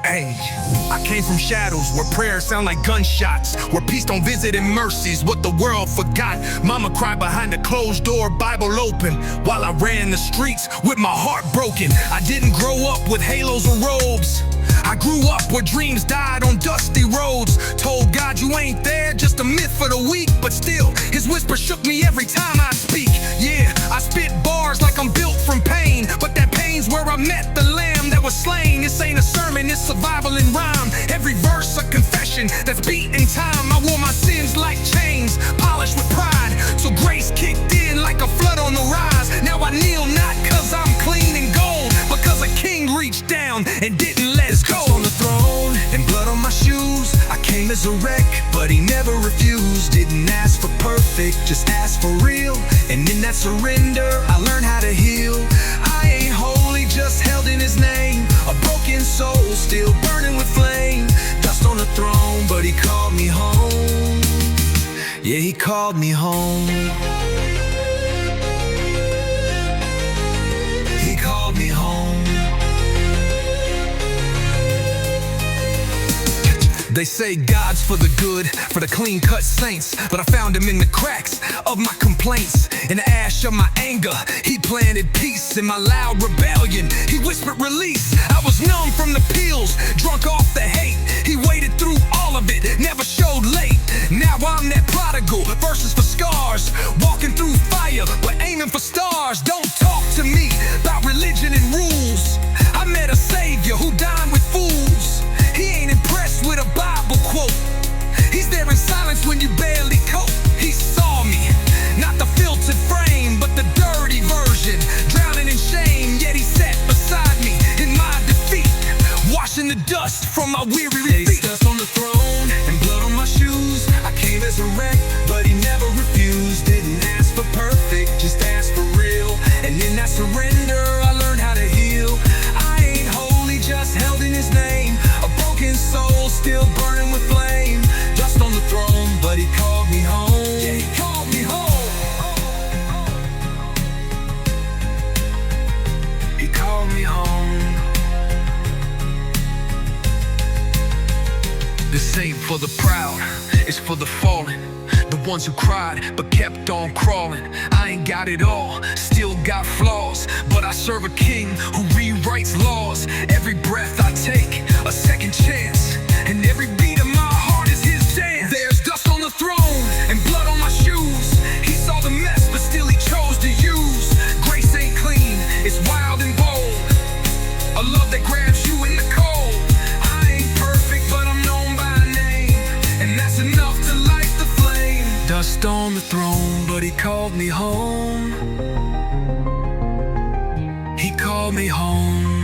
Hey, I came from shadows where prayers sound like gunshots, where peace don't visit and mercy's what the world forgot. Mama cried behind a closed door, Bible open, while I ran the streets with my heart broken. I didn't grow up with halos or robes. I grew up where dreams died on dusty roads. Told God you ain't there, just a myth for the weak. But still, his whisper shook me every time I speak. Yeah, I spit bars like I'm built from pain, but that pain's where I met the lamb that was slain. This ain't a sermon, it's survival in rhyme. Every verse a confession that's beating time. I wore my sins like chains, polished with pride, so grace kicked in like a flood on the rise. Now I kneel not cause I'm clean and gold, but cause a king reached down and didn't let go. On the throne and blood on my shoes, I came as a wreck, but he never refused. Didn't ask for perfect, just asked for real. And in that surrender, I learned how to heal. I ain't holy, just held in his name. A broken soul, still burning with flame. Dust on the throne, but he called me home. Yeah, he called me home. He called me home. They say God's for the good, for the clean-cut saints, but I found him in the cracks of my complaints. In the ash of my anger, he planted peace. In my loud rebellion, he whispered release. I was numb from the pills, drunk off the hate. He waited through all of it, never showed late. Now I'm that prodigal, verses for scars. Walking through fire, we're aiming for stars. Don't talk to me about religion and rules. I met a savior who dined with fools. He ain't impressed with a Bible quote. He's there in silence when you barely cope. He saw me, not the filtered frame, but the dirty version, drowning in shame. Yet he sat beside me in my defeat, washing the dust from my weary feet. Dust on the throne and blood on my shoes. I came as a wreck, but he never refused. Didn't ask for perfect, just asked for real. And in that surrender, I learned how to heal. I ain't holy, just held in his name. Soul still burning with flame. Dust on the throne, but he called me home. Yeah, he called me home. He called me home. This ain't for the proud, it's for the fallen, the ones who cried but kept on crawling. I ain't got it all, still got flaws, but I serve a king who rewrites laws. Every breath I take, a second chance, and every beat of my heart is his dance. There's dust on the throne and blood on my shoes. He saw the mess, but still he chose to use. Grace ain't clean, it's wild and bold. A love that grabs you in the cold. I ain't perfect, but I'm known by name, and that's enough to light the flame. Dust on the throne, but he called me home. He called me home.